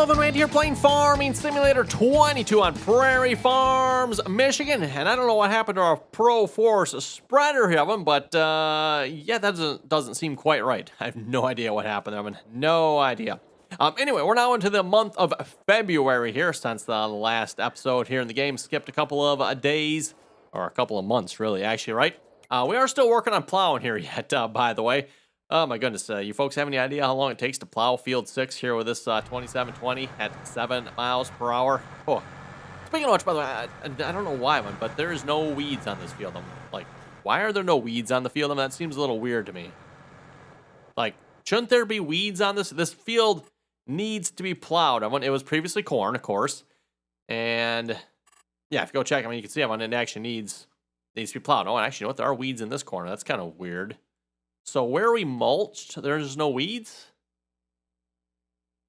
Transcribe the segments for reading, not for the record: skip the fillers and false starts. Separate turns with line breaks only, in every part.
Alvin Rand here playing Farming Simulator 22 on Prairie Farms, Michigan. And I don't know what happened to our Pro Force spreader here, Evan, but yeah, that doesn't seem quite right. I have no idea what happened, Evan. No idea. Anyway, we're now into the month of February here since the last episode here in the game. Skipped a couple of days, or a couple of months, really, actually, right? We are still working on plowing here yet, by the way. Oh my goodness, you folks have any idea how long it takes to plow field 6 here with this 2720 at 7 miles per hour? Oh, speaking of which, by the way, I don't know why, but there is no weeds on this field. I'm like, why are there no weeds on the field? I mean, that seems a little weird to me. Like, shouldn't there be weeds on this? This field needs to be plowed. It was previously corn, of course. And yeah, if you go check, I mean, you can see it actually needs to be plowed. Oh, and actually, you know what? There are weeds in this corner. That's kind of weird. So where we mulched, there's no weeds?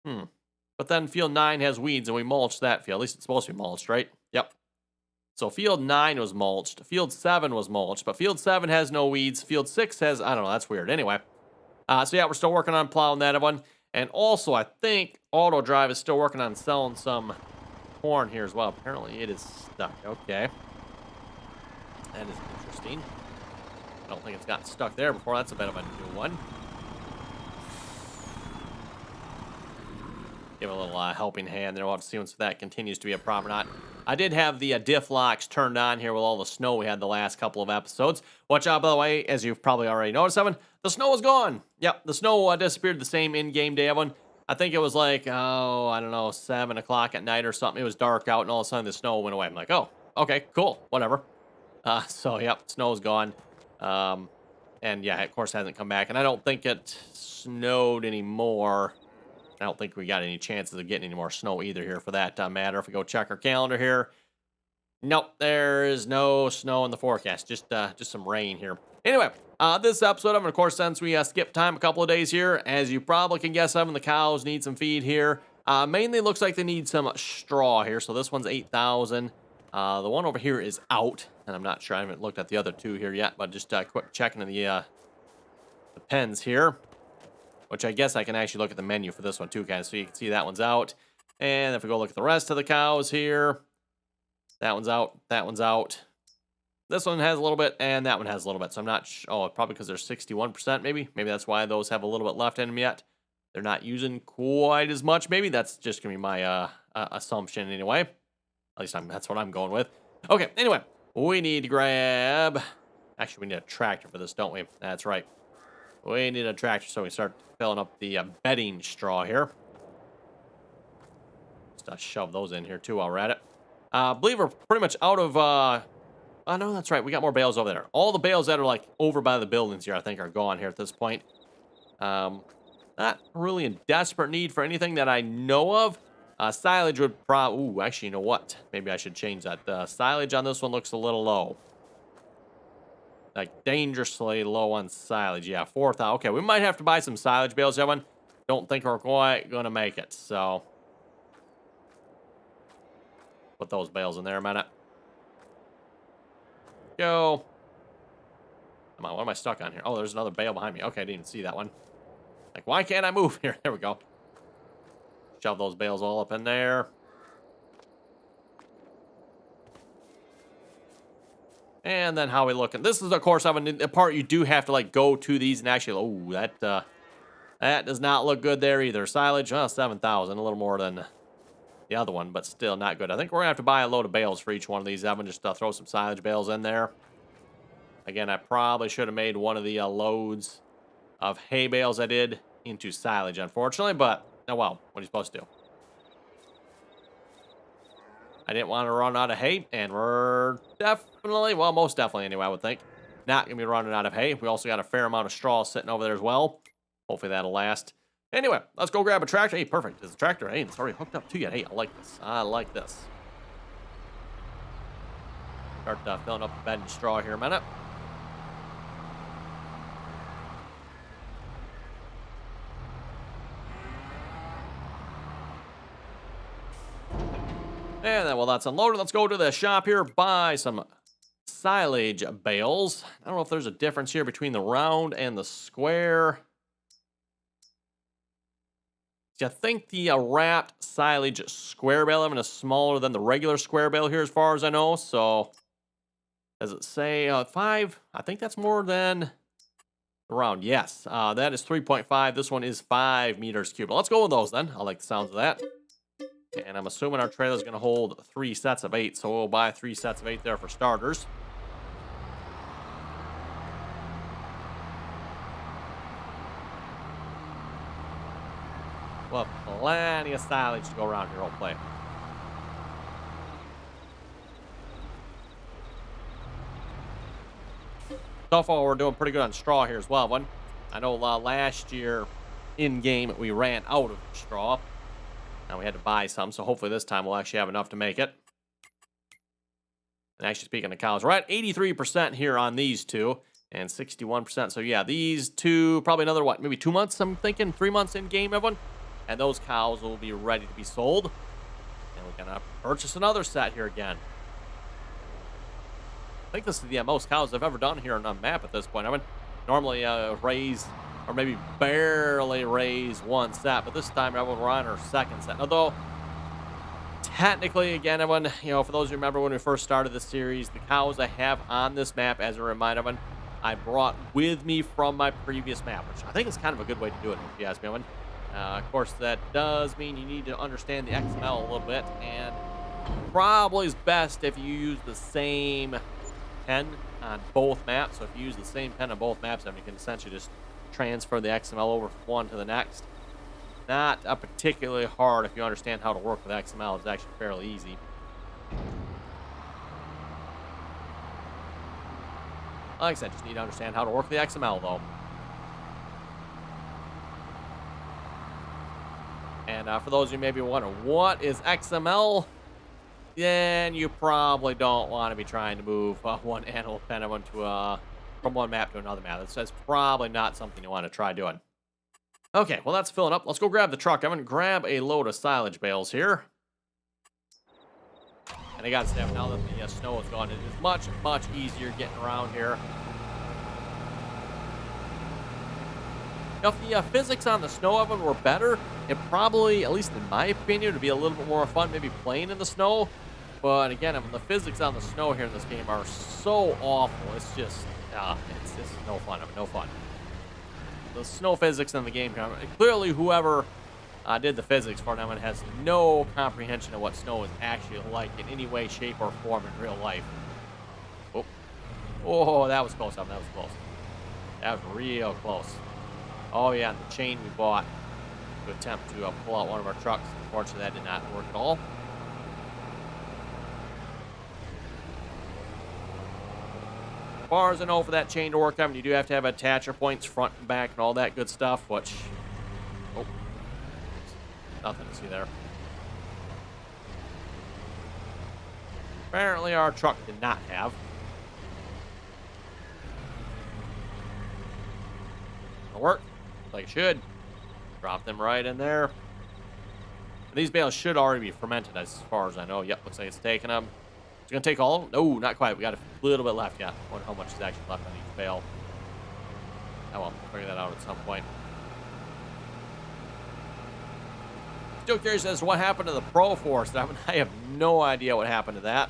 But then field 9 has weeds, and we mulched that field. At least it's supposed to be mulched, right? Yep. So field 9 was mulched. Field 7 was mulched, but field 7 has no weeds. Field 6 has, I don't know, that's weird. Anyway. So yeah, we're still working on plowing that one. And also, I think Auto Drive is still working on selling some corn here as well. Apparently it is stuck. Okay. That is interesting. I don't think it's gotten stuck there before. That's a bit of a new one. Give it a little helping hand there. We'll have to see if that continues to be a problem or not. I did have the diff locks turned on here with all the snow we had the last couple of episodes. Watch out, by the way, as you've probably already noticed, Evan, the snow is gone. Yep, the snow disappeared the same in-game day, Evan. I think it was like, oh, I don't know, 7 o'clock at night or something. It was dark out, and all of a sudden the snow went away. I'm like, oh, okay, cool, whatever. So, yep, snow is gone. And yeah, of course, hasn't come back. And I don't think it snowed anymore. I don't think we got any chances of getting any more snow either here for that matter. If we go check our calendar here, nope, there is no snow in the forecast. Just some rain here. Anyway, this episode, of course, since we skipped time a couple of days here, as you probably can guess, the cows need some feed here. Mainly looks like they need some straw here. So this one's 8,000. The one over here is out, and I'm not sure. I haven't looked at the other two here yet, but just quick checking in the pens here, which I guess I can actually look at the menu for this one too, guys, so you can see that one's out. And if we go look at the rest of the cows here, that one's out, that one's out. This one has a little bit, and that one has a little bit, so I'm not oh, probably because they're 61%, maybe. Maybe that's why those have a little bit left in them yet. They're not using quite as much, maybe. That's just going to be my assumption anyway. At least that's what I'm going with. Okay, anyway, we need to grab... Actually, we need a tractor for this, don't we? That's right. We need a tractor so we start filling up the bedding straw here. Just shove those in here, too, while we're at it. I believe we're pretty much out of... Oh, no, that's right. We got more bales over there. All the bales that are, like, over by the buildings here, I think, are gone here at this point. Not really in desperate need for anything that I know of. Silage would probably... Ooh, actually, you know what? Maybe I should change that. Silage on this one looks a little low. Like, dangerously low on silage. Yeah, 4,000. Okay, we might have to buy some silage bales, everyone. Don't think we're quite going to make it, so... Put those bales in there a minute. Go. Come on, what am I stuck on here? Oh, there's another bale behind me. Okay, I didn't even see that one. Like, why can't I move here? There we go. Shove those bales all up in there. And then how we looking? This is, of course, a part you do have to, like, go to these and actually... Oh, that does not look good there either. Silage, 7,000. A little more than the other one, but still not good. I think we're going to have to buy a load of bales for each one of these. Evan, just throw some silage bales in there. Again, I probably should have made one of the loads of hay bales I did into silage, unfortunately, but, oh well, what are you supposed to do? I didn't want to run out of hay, and we're definitely, well, most definitely anyway, I would think, not going to be running out of hay. We also got a fair amount of straw sitting over there as well. Hopefully that'll last. Anyway, let's go grab a tractor. Hey, perfect. There's a tractor. Hey, it's already hooked up to you. Hey, I like this. I like this. Start filling up the bed and straw here a minute. And then while that's unloaded, let's go to the shop here, buy some silage bales. I don't know if there's a difference here between the round and the square. See, I think the wrapped silage square bale oven is smaller than the regular square bale here, as far as I know. So, does it say 5? I think that's more than around. Yes, that is 3.5. This one is 5 meters cubed. Let's go with those then. I like the sounds of that. And I'm assuming our trailer is going to hold 3 sets of 8, so we'll buy 3 sets of 8 there for starters. Well, plenty of silage to go around here. I'll play. So far, we're doing pretty good on straw here as well. I know last year in game we ran out of straw. Now we had to buy some, so hopefully this time we'll actually have enough to make it. And actually, speaking of cows, we're at 83% here on these two, and 61%. So yeah, these two, probably another, what, maybe 2 months, I'm thinking, 3 months in game, everyone. And those cows will be ready to be sold. And we're going to purchase another set here again. I think this is the most cows I've ever done here on a map at this point. I mean, normally raise, or maybe barely raise 1 set, but this time we're on our 2nd set. Although, technically, again, everyone, you know, for those who remember when we first started this series, the cows I have on this map, as a reminder, everyone, I brought with me from my previous map, which I think is kind of a good way to do it, if you ask me, everyone. Of course, that does mean you need to understand the XML a little bit, and probably is best if you use the same pen on both maps. So if you use the same pen on both maps, then you can essentially just transfer the XML over from one to the next. Not particularly hard if you understand how to work with XML. It's actually fairly easy. Like I said, just need to understand how to work with the XML, though. And for those of you maybe wondering, what is XML? Then you probably don't want to be trying to move one animal pen from one map to another map. That's probably not something you want to try doing. Okay, well, that's filling up. Let's go grab the truck. I'm going to grab a load of silage bales here. And I got to say, now that the snow is gone, it is much, much easier getting around here. Now, if the physics on the snow oven were better, it probably, at least in my opinion, would be a little bit more fun maybe playing in the snow. But again, I mean, the physics on the snow here in this game are so awful. It's just no fun. No fun. The snow physics in the game, clearly whoever did the physics for them has no comprehension of what snow is actually like in any way, shape, or form in real life. Oh, that was close. That was close. That was real close. Oh yeah, and the chain we bought to attempt to pull out one of our trucks. Unfortunately, that did not work at all. As far as I know, for that chain to work, you do have to have attacher points front and back and all that good stuff, which... Oh. Nothing to see there. Apparently our truck did not have. It'll work. Like it should. Drop them right in there. These bales should already be fermented as far as I know. Yep, looks like it's taking them. It's going to take all of them? No, not quite. We got a little bit left yet. I wonder how much is actually left on each bale. Oh well, we'll figure that out at some point. Still curious as to what happened to the Pro Force. I have no idea what happened to that.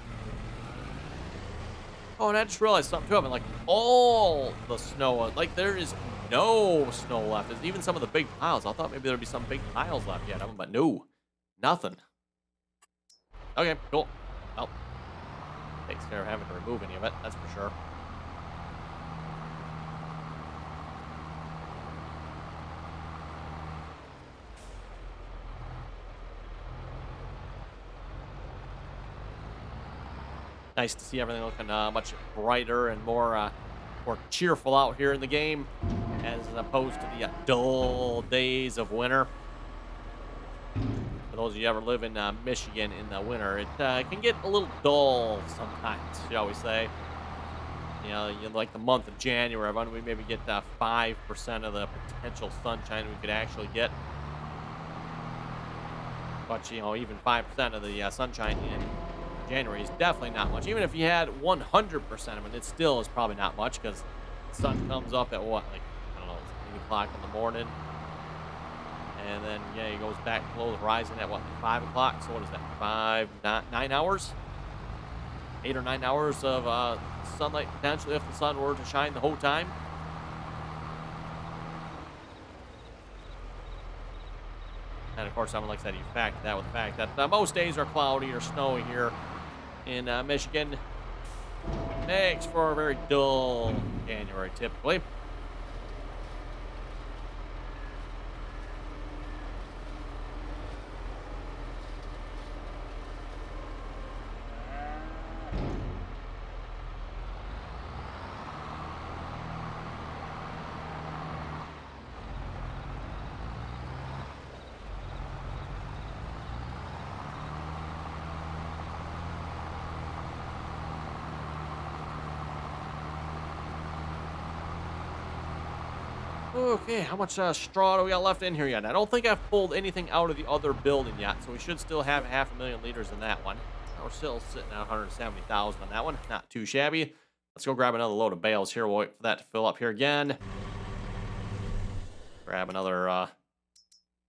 Oh, and I just realized something too. I mean, like, all the snow, like, there is no snow left. There's even some of the big piles. I thought maybe there'd be some big piles left yet, but no. Nothing. Okay, cool. Well, takes care of having to remove any of it, that's for sure. Nice to see everything looking much brighter and more cheerful out here in the game, as opposed to the dull days of winter. For those of you who ever live in Michigan in the winter, it can get a little dull sometimes, you always say. You know, like the month of January, we maybe get 5% of the potential sunshine we could actually get. But, you know, even 5% of the sunshine in January is definitely not much. Even if you had 100% of it, it still is probably not much, because the sun comes up at what, like, I don't know, 8 o'clock in the morning. And then, yeah, he goes back below the horizon at, what, like 5 o'clock? So what is that, 9 hours? 8 or 9 hours of sunlight, potentially, if the sun were to shine the whole time. And, of course, like I said, you factor that with the fact that most days are cloudy or snowy here in Michigan. Makes for a very dull January, typically. Okay, how much straw do we got left in here yet? I don't think I've pulled anything out of the other building yet, so we should still have 500,000 liters in that one. We're still sitting at 170,000 on that one. Not too shabby. Let's go grab another load of bales here. We'll wait for that to fill up here again. Grab another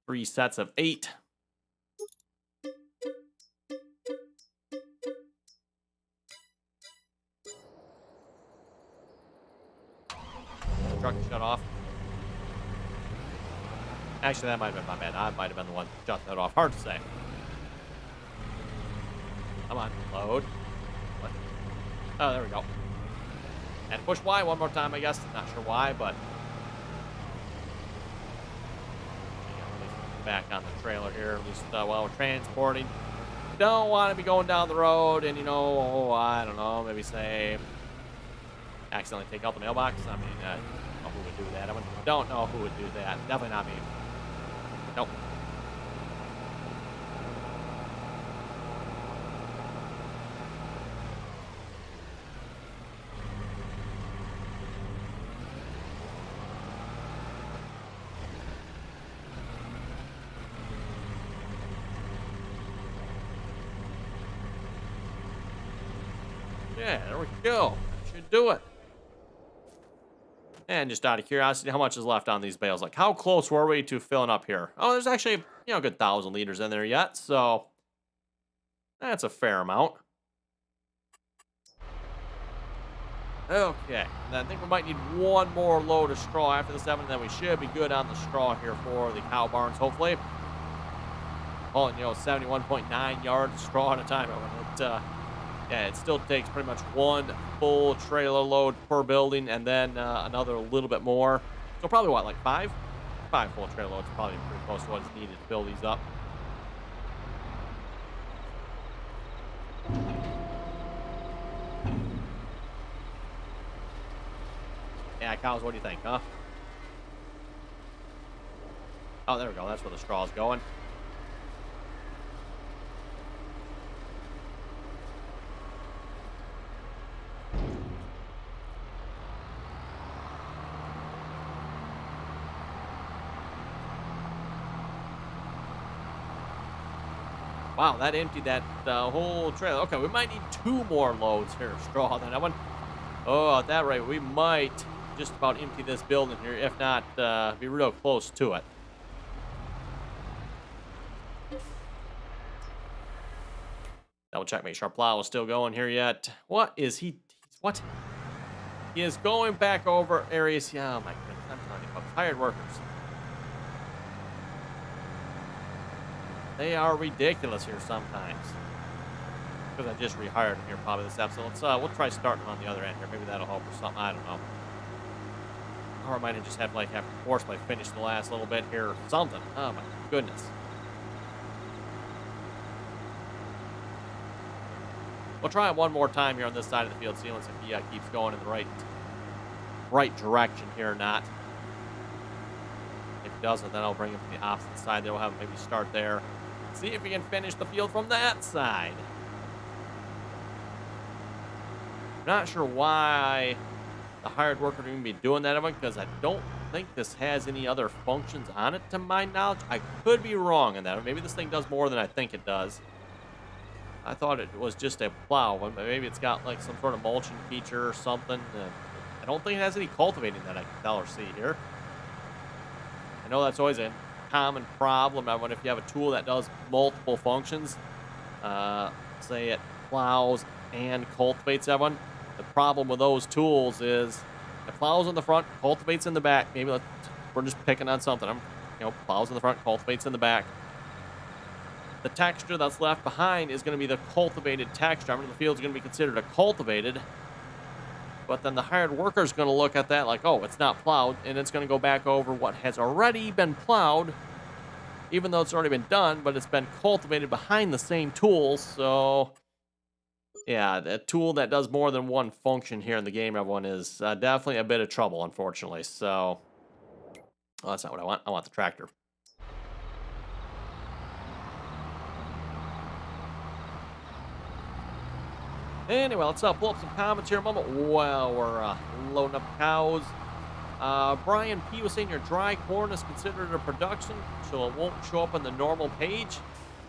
3 sets of 8. Truck shut off. Actually, that might have been my bad. I might have been the one that shut that off. Hard to say. Come on, load. What? Oh, there we go. And push Y one more time, I guess. Not sure why, but back on the trailer here, at least while we're transporting. Don't want to be going down the road and, I don't know, maybe say accidentally take out the mailbox. I mean, I don't know who would do that. I don't know who would do that. Definitely not me. Nope. Yeah, there we go. That should do it. And just out of curiosity, how much is left on these bales? Like, how close were we to filling up here? Oh, there's actually, a good 1,000 liters in there yet, so that's a fair amount. Okay, and I think we might need one more load of straw after the 7, and then we should be good on the straw here for the cow barns, hopefully. Pulling, 71.9 yards of straw at a time. Yeah, it still takes pretty much one full trailer load per building, and then another little bit more. So probably, what, like 5? 5 full trailer loads, probably pretty close to what is needed to fill these up. Yeah, cows, what do you think, huh? Oh, there we go. That's where the straw's going. Wow, that emptied that whole trailer. Okay, we might need 2 more loads here of straw on that one. Oh, at that rate, we might just about empty this building here, if not be real close to it. Double check, make sure our plow is still going here yet. What is he? What? He is going back over areas. Yeah, oh my goodness, I'm telling you, folks, hired workers. They are ridiculous here sometimes. Because I just rehired him here probably this episode. We'll try starting on the other end here. Maybe that'll help or something. I don't know. Or I might have just have to force finish the last little bit here or something. Oh my goodness. We'll try it one more time here on this side of the field, see if he keeps going in the right direction here or not. If he doesn't, then I'll bring him to the opposite side. Then we'll have him maybe start there. See if we can finish the field from that side. Not sure why the hired worker would even be doing that, because I don't think this has any other functions on it, to my knowledge. I could be wrong on that. Maybe this thing does more than I think it does. I thought it was just a plow, but maybe it's got some sort of mulching feature or something. I don't think it has any cultivating that I can tell or see here. I know that's always a common problem. I wonder if you have a tool that does multiple functions. Say it plows and cultivates everyone. The problem with those tools is it plows in the front, cultivates in the back. Maybe we're just picking on something. Plows in the front, cultivates in the back. The texture that's left behind is going to be the cultivated texture. The field is going to be considered a cultivated. But then the hired worker is going to look at that like, oh, it's not plowed, and it's going to go back over what has already been plowed, even though it's already been done, but it's been cultivated behind the same tools. So, yeah, the tool that does more than one function here in the game, everyone, is definitely a bit of trouble, unfortunately. So, that's not what I want. I want the tractor. Anyway, let's pull up some comments here a moment while we're loading up cows. Brian P. was saying your dry corn is considered a production, so it won't show up on the normal page,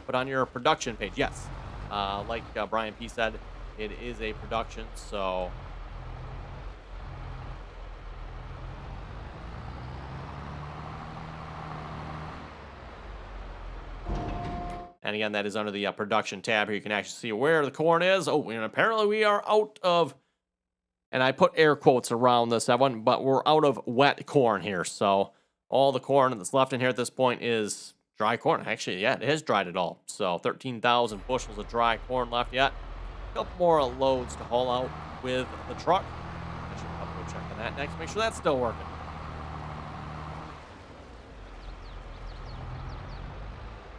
but on your production page, yes. Like Brian P. said, it is a production, so... And again, that is under the production tab here. You can actually see where the corn is. Oh, and apparently we are out of... And I put air quotes around this, everyone, but we're out of wet corn here. So all the corn that's left in here at this point is dry corn. Actually, yeah, it has dried it all. So 13,000 bushels of dry corn left yet. A couple more loads to haul out with the truck. I should probably go check on that next. Make sure that's still working.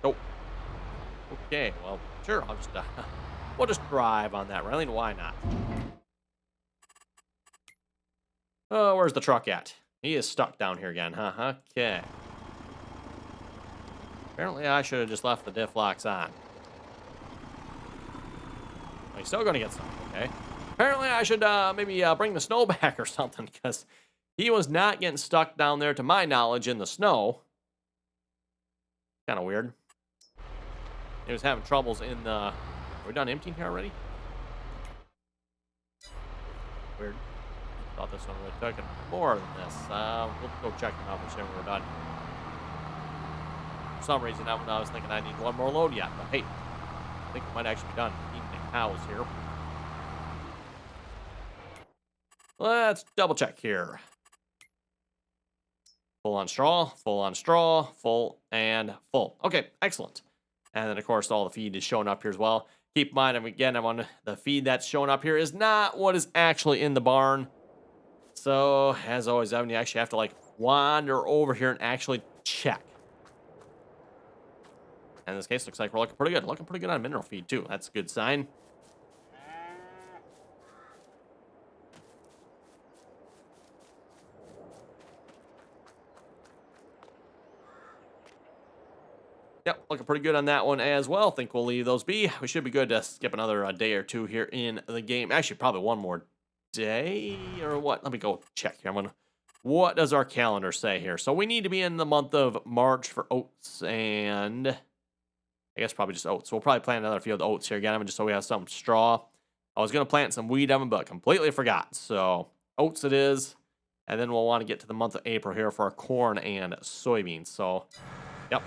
Oh. Okay, well, sure. I'll just we'll just drive on that, really. Why not? Oh, where's the truck at? He is stuck down here again, huh? Okay. Apparently, I should have just left the diff locks on. Well, he's still going to get stuck, okay. Apparently, I should maybe bring the snow back or something, because he was not getting stuck down there, to my knowledge, in the snow. Kind of weird. He was having troubles in the... Are we done emptying here already? Weird. Thought this one would have taken more than this. We'll go check them out when we're done. For some reason, I was thinking I need one more load yet, but hey, I think we might actually be done eating the cows here. Let's double check here. Full on straw, full on straw, full and full. Okay, excellent. And then, of course, all the feed is showing up here as well. Keep in mind, again, the feed that's showing up here is not what is actually in the barn. So, as always, Evan, you actually have to, wander over here and actually check. And in this case, looks like we're looking pretty good. Looking pretty good on mineral feed, too. That's a good sign. Yep, looking pretty good on that one as well. Think we'll leave those be. We should be good to skip another day or two here in the game. Actually, probably one more day or what? Let me go check here. What does our calendar say here? So we need to be in the month of March for oats, and I guess probably just oats. So we'll probably plant another field of oats here again, just so we have some straw. I was going to plant some wheat, Evan, but completely forgot. So oats it is, and then we'll want to get to the month of April here for our corn and soybeans. So, yep.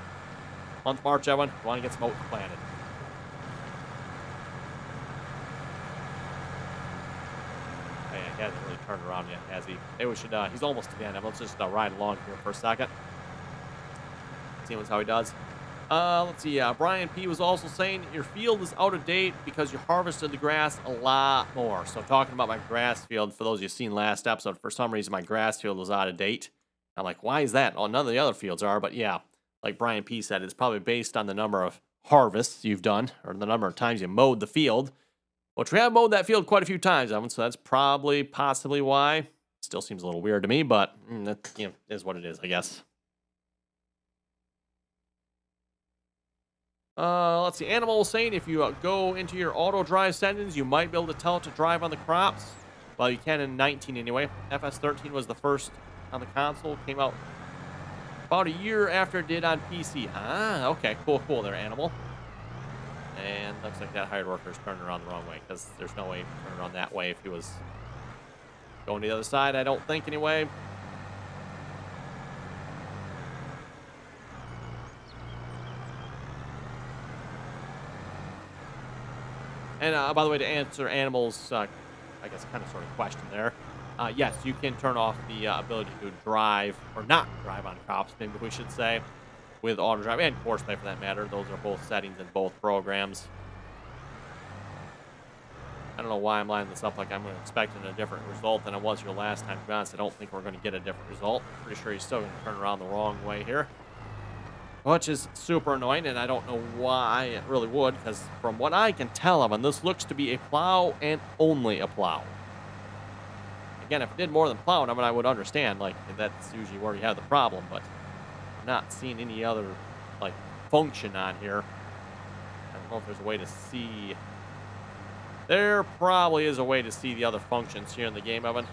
Month of March, Evan. We want to get some oats planted. Man, he hasn't really turned around yet, has he? Maybe we should, he's almost to the end. Let's just ride along here for a second. See how he does. Let's see. Brian P. was also saying your field is out of date because you harvested the grass a lot more. So talking about my grass field, for those of you seen last episode, for some reason my grass field was out of date. I'm like, why is that? Oh, none of the other fields are, but yeah. Like Brian P. said, it's probably based on the number of harvests you've done, or the number of times you mowed the field, which we have mowed that field quite a few times, Evan, so that's probably, possibly why. Still seems a little weird to me, but that, is what it is, I guess. Let's see. Animal was saying if you go into your auto drive settings, you might be able to tell it to drive on the crops. Well, you can in 19 anyway. FS13 was the first on the console, came out about a year after it did on PC. Ah, okay, cool there, Animal. And looks like that hired worker's turning around the wrong way, because there's no way he would turn around that way if he was going to the other side, I don't think, anyway. And by the way, to answer Animals, I guess kind of sort of question there. Yes, you can turn off the ability to drive, or not drive on cops, maybe we should say, with auto drive and horseplay for that matter. Those are both settings in both programs. I don't know why I'm lining this up like I'm expecting a different result than it was your last time. To be honest, I don't think we're going to get a different result. Pretty sure he's still going to turn around the wrong way here, which is super annoying, and I don't know why it really would, because from what I can tell of him, this looks to be a plow and only a plow. Again, if it did more than plowing, I would understand, like, that's usually where you have the problem, but I'm not seeing any other, like, function on here. I don't know if there's a way to see. There probably is a way to see the other functions here in the game, Evan.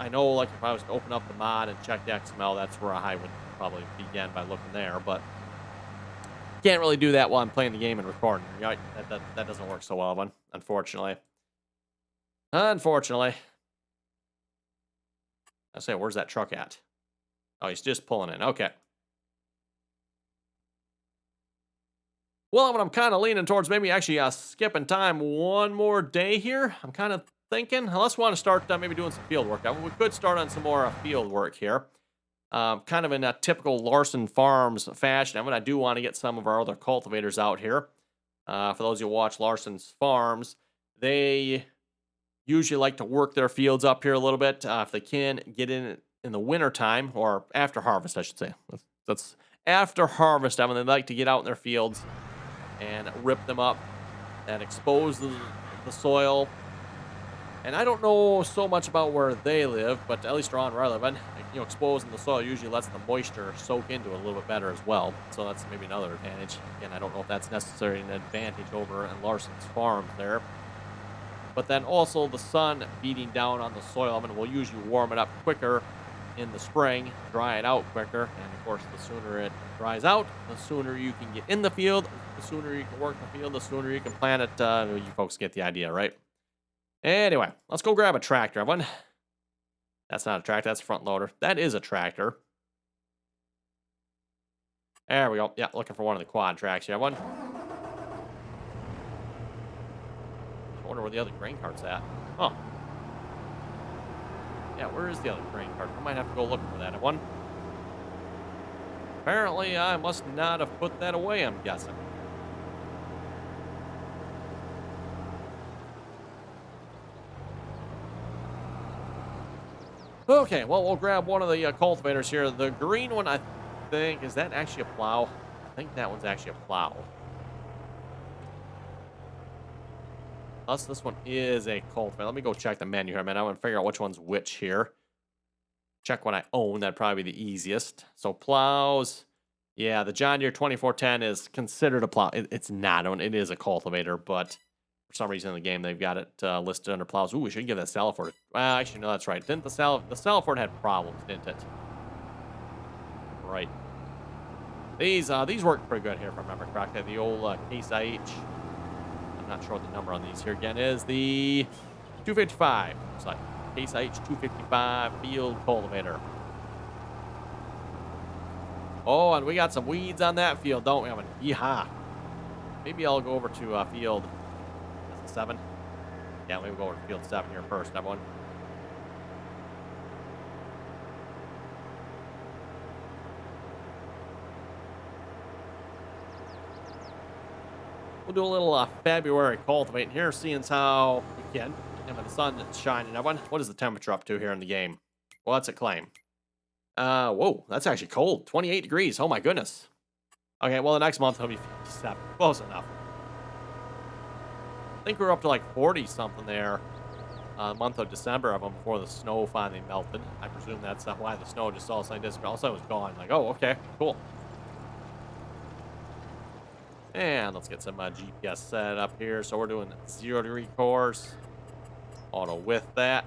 I know, like, if I was to open up the mod and check the XML, that's where I would probably begin by looking there, but can't really do that while I'm playing the game and recording. Right? That doesn't work so well, Evan, unfortunately. Unfortunately. I say, where's that truck at? Oh, he's just pulling in. Okay. Well, I'm kind of leaning towards maybe actually skipping time one more day here. I'm kind of thinking, unless we want to start maybe doing some field work. I mean, we could start on some more field work here. Kind of in a typical Larson Farms fashion. I mean, I do want to get some of our other cultivators out here. For those who watch Larson's Farms, they usually like to work their fields up here a little bit. If they can, get in the wintertime, or after harvest, I should say. That's after harvest. I mean, they like to get out in their fields and rip them up and expose the soil. And I don't know so much about where they live, but at least around where I live, and exposing the soil usually lets the moisture soak into it a little bit better as well. So that's maybe another advantage. Again, I don't know if that's necessarily an advantage over in Larson's Farm there. But then also the sun beating down on the soil, I mean, will usually warm it up quicker in the spring, dry it out quicker, and of course, the sooner it dries out, the sooner you can get in the field, the sooner you can work the field, the sooner you can plant it. You folks get the idea, right? Anyway, let's go grab a tractor, everyone. That's not a tractor, that's a front loader. That is a tractor. There we go. Yeah, looking for one of the quad tracks here, everyone. I wonder where the other grain cart's at. Huh. Yeah, where is the other grain cart? I might have to go look for that one. Apparently, I must not have put that away, I'm guessing. Okay, well, we'll grab one of the cultivators here. The green one, I think, is that actually a plow? I think that one's actually a plow. Plus, this one is a cultivator. Let me go check the menu here, man. I want to figure out which one's which here. Check what I own. That'd probably be the easiest. So plows. Yeah, the John Deere 2410 is considered a plow. It's not. It is a cultivator, but for some reason in the game they've got it listed under plows. Ooh, we should give that Salaford. Well, actually, no, that's right. Didn't the Salaford had problems, didn't it? Right. These work pretty good here, if I remember correctly. The old Case IH. I'm not sure what the number on these here again is. The 255. Looks like Case IH 255 field cultivator. Oh, and we got some weeds on that field, don't we? I mean, yeehaw. Maybe I'll go over to field 7. Yeah, maybe we'll go over to field 7 here first, everyone. We'll do a little February cultivating here, seeing how we can. And with the sun shining, everyone, what is the temperature up to here in the game? Well, what's it claim? Whoa, that's actually cold. 28 degrees. Oh my goodness. Okay, well, the next month it'll be 57. Close enough. I think we were up to like 40 something there. Month of December of them before the snow finally melted. I presume that's why the snow just all of a sudden disappeared. All of a sudden it was gone. Like, oh, okay, cool. And let's get some GPS set up here. So we're doing 0 degree course. Auto with that.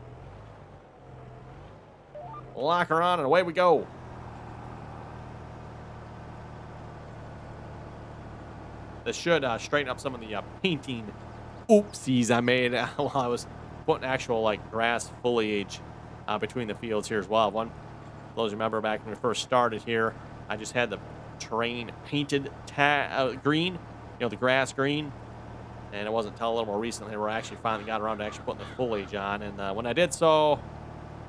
Lock her on and away we go. This should straighten up some of the painting oopsies I made while I was putting actual like grass foliage between the fields here as well. One, those remember back when we first started here, I just had the terrain painted green, the grass green. And it wasn't until a little more recently where I actually finally got around to actually putting the foliage on. And when I did so,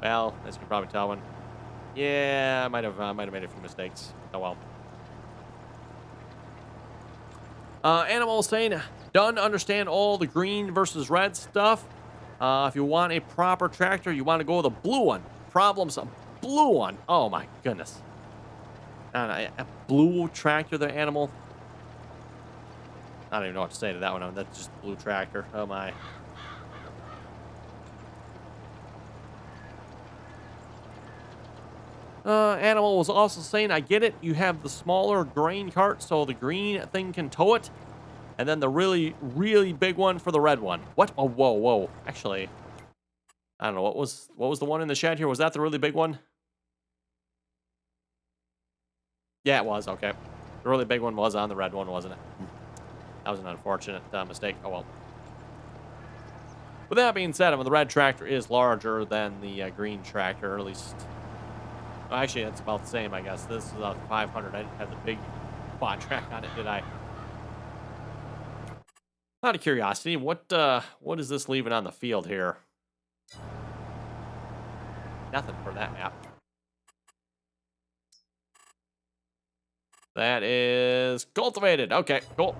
well, as you can probably tell, yeah, I might have made a few mistakes. Oh well. Animal saying, done understand all the green versus red stuff. If you want a proper tractor, you want to go with a blue one. Problems, a blue one. Oh my goodness. A blue tractor, the animal. I don't even know what to say to that one. That's just blue tractor. Oh my. Animal was also saying, I get it. You have the smaller grain cart, so the green thing can tow it. And then the really, really big one for the red one. What? Oh, whoa, whoa. Actually, I don't know. What was the one in the shed here? Was that the really big one? Yeah, it was. Okay. The really big one was on the red one, wasn't it? That was an unfortunate mistake. Oh, well. With that being said, the red tractor is larger than the green tractor, or at least... Well, actually, it's about the same, I guess. This is a 500. I didn't have the big quad track on it, did I? Out of curiosity, what is this leaving on the field here? Nothing for that map. That is cultivated. Okay, cool.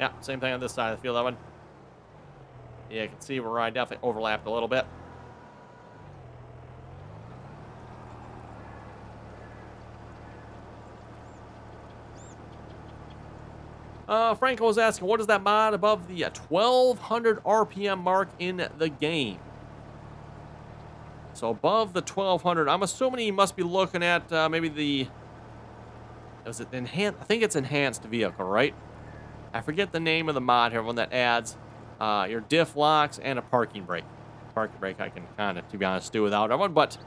Yeah, same thing on this side of the field, that one. Yeah, you can see where I definitely overlapped a little bit. Franco was asking, what is that mod above the 1200 RPM mark in the game? So above the 1200, I'm assuming you must be looking at maybe the... Was it enhanced? I think it's enhanced vehicle, right? I forget the name of the mod here, one that adds your diff locks and a parking brake. Parking brake I can kind of, to be honest, do without one, but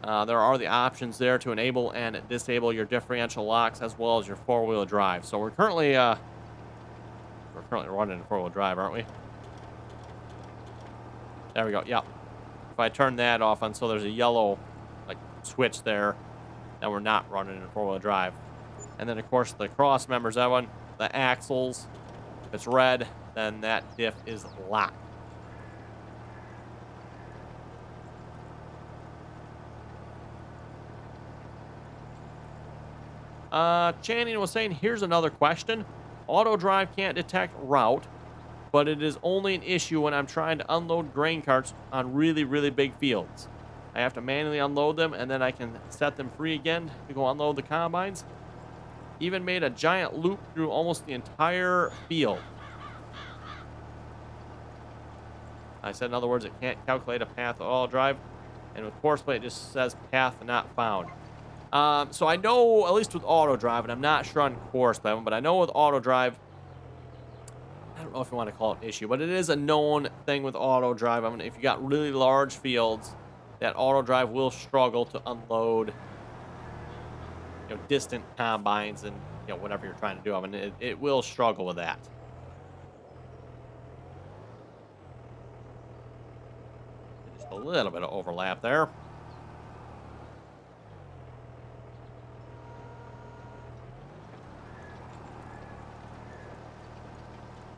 there are the options there to enable and disable your differential locks as well as your four-wheel drive. So we're currently running four-wheel drive, aren't we? There we go. Yeah. If I turn that off on, so there's a yellow like switch there, then we're not running in four-wheel drive. And then of course the cross members, that one, the axles, if it's red, then that diff is locked. Channing was saying, here's another question. Auto drive can't detect route, but it is only an issue when I'm trying to unload grain carts on really, really big fields. I have to manually unload them, and then I can set them free again to go unload the combines. Even made a giant loop through almost the entire field. I said, in other words, it can't calculate a path of auto drive, and with course play, it just says path not found. So I know, at least with auto drive, and I'm not sure on course play, but I know with auto drive, I don't know if you want to call it an issue, but it is a known thing with auto drive. If you got really large fields, that auto drive will struggle to unload, distant combines and, whatever you're trying to do. It will struggle with that. Just a little bit of overlap there.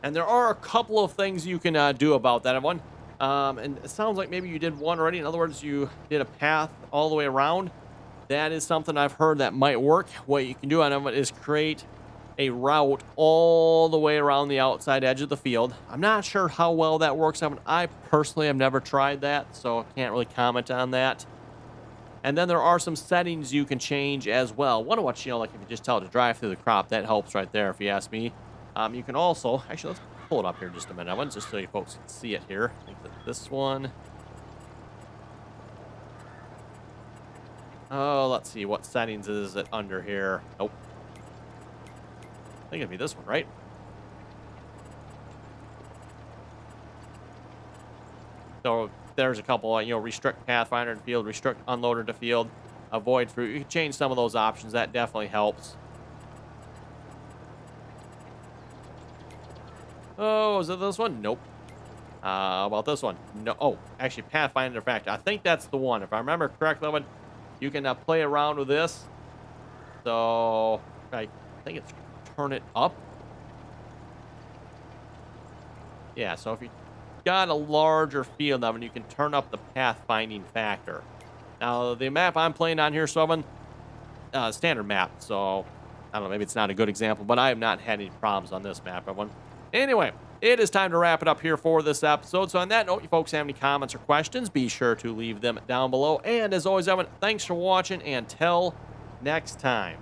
And there are a couple of things you can do about that one. And it sounds like maybe you did one already. In other words, you did a path all the way around. That is something I've heard that might work. What you can do on it is create a route all the way around the outside edge of the field. I'm not sure how well that works. I personally have never tried that, so I can't really comment on that. And then there are some settings you can change as well. One of which, like if you just tell it to drive through the crop, that helps right there if you ask me. You can also, actually, let's pull it up here just a minute. I want just so you folks can see it here. I think that this one. Oh, let's see. What settings is it under here? Nope. I think it'd be this one, right? So there's a couple, restrict Pathfinder to field, restrict Unloader to field, avoid fruit. You can change some of those options. That definitely helps. Oh, is it this one? Nope. About this one. No, oh, actually, Pathfinder Factor. I think that's the one. If I remember correctly, you can play around with this. So, I think it's turn it up. Yeah, so if you got a larger field of it, you can turn up the pathfinding factor. Now, the map I'm playing on here, Sylvan, standard map, so I don't know, maybe it's not a good example, but I have not had any problems on this map, everyone. Anyway, it is time to wrap it up here for this episode. So on that note, you folks have any comments or questions, be sure to leave them down below. And as always, everyone, thanks for watching, and till next time.